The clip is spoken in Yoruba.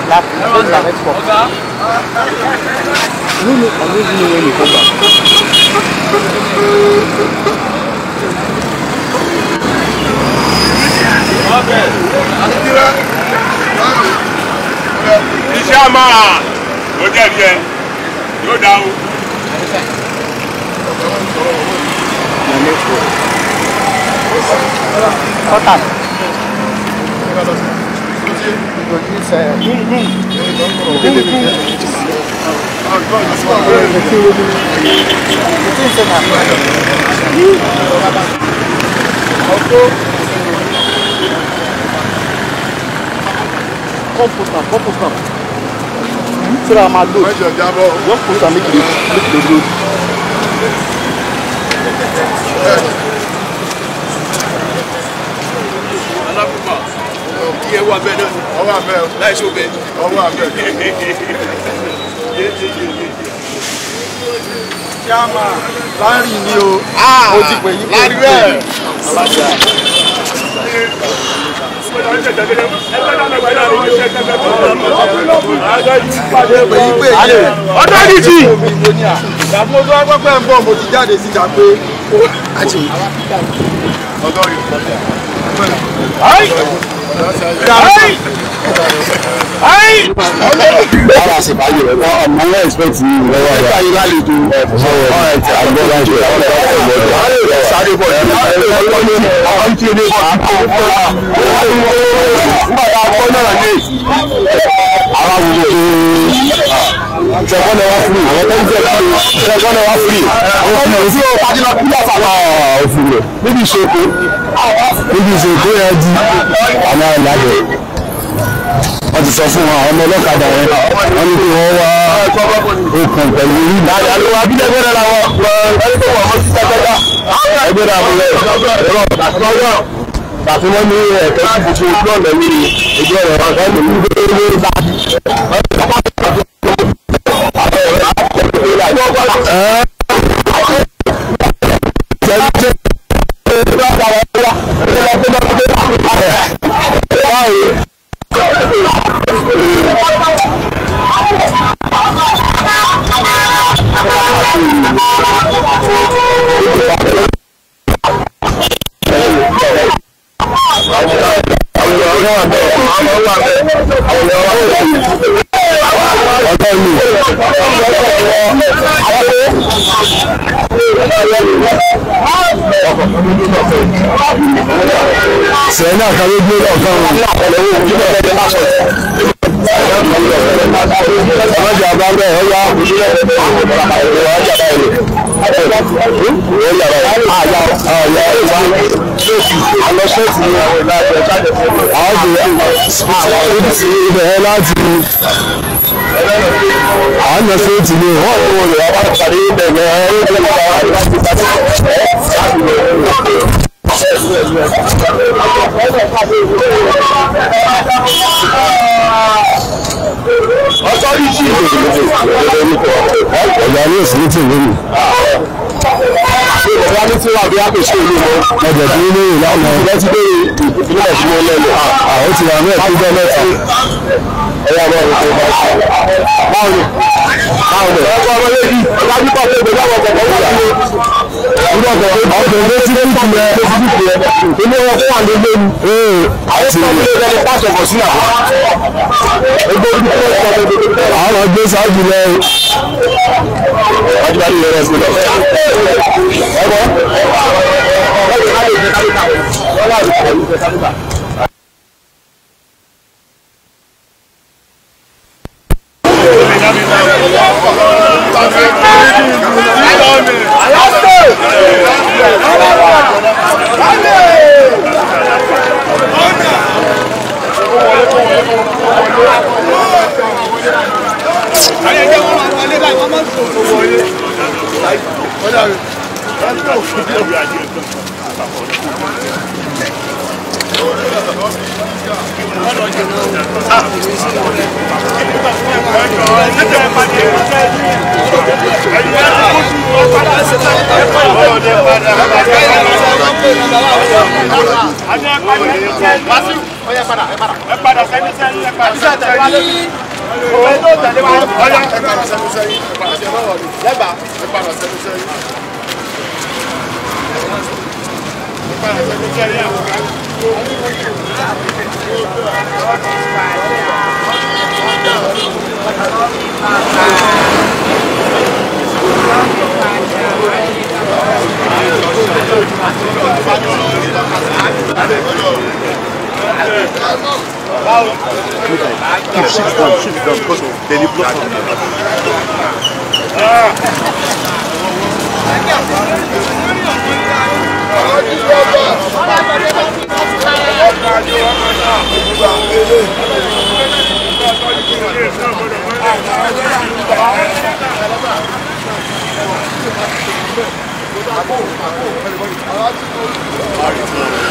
La prise avec quoi? Nous, on veut nous les combats. Ishama, go there again. Go down. Total. Compostant. C'est la madou. Donc pour ça, make the good. Voilà, c'est pas grave. On respecte nous. Wọ́n ti sọ fún àwọn ọmọ ọlọ́kadà yẹn wọ́n ní kí wọ́n wá okùn pẹ̀lú orí ìdájọ́ àlọ́wọ́ abídẹ́gbẹ́rẹ́ làwọn ẹni tó wọ̀ ọ́ sí tẹ́tẹ́gbà ẹgbẹ́rẹ́ àbúlẹ̀ ẹ̀rọ bàtí wọ́n ní ẹ̀kẹ́ tí gbogbo ojú ọ̀nà ní ojú ọ̀nà ọ̀gá ìlú ní gbogbo bá sẹ́yìn náà kan ló gbé ọ̀kan wọn ọjà bá bẹ́ẹ̀ ọ̀yá ìbẹ̀rẹ̀ láti àwọn ọ̀sẹ̀ tí ní wọ́n tó rẹ̀ wá pàdé ìbẹ̀rẹ̀ authority ọ̀gá ní òsìlẹ̀ tí ìwé mi ọ̀gá ní tí wà bí a kò ṣe ìlú wọn ọjọ́ tí ó ní ìlànà ọ̀gá tí bẹ́ẹ̀ ìpínlẹ̀ tí wọ́n lẹ́nu àwọn ti wà mẹ́ẹ̀ tó jẹ́ mẹ́ta ẹ̀yà bọ́ ọ̀rọ̀ tó bá ṣe báwọn ọkọ̀ ọmọ lẹ́bí ọ̀gá pípọ̀ pé gbogbo àwọn ọkọ̀ ọ̀gá ọ̀gá ọ̀gá tí ó ti rẹ̀ ilé wọn fún àwọn ilé mi àwọn tí wọ́n lé ẹni pàṣẹ kọ̀ sí àwọn àwọn ọgbẹ́ sáájú lẹ ọjọ́ ìlú rẹ̀ sí lọ Ọya padà. Ẹ padà sẹ́ni sẹ́yìn. Ẹ padà sẹ́ni sẹ́yìn. Òwe tó tẹ̀lé wa. Ọya ẹ padà sẹ́ni sẹ́yìn. Lẹ́gbàá. Ẹ padà sẹ́ni sẹ́yìn. Ẹ padà sẹ́ni sẹ́yìn. Shift down because of daily block. Thank you.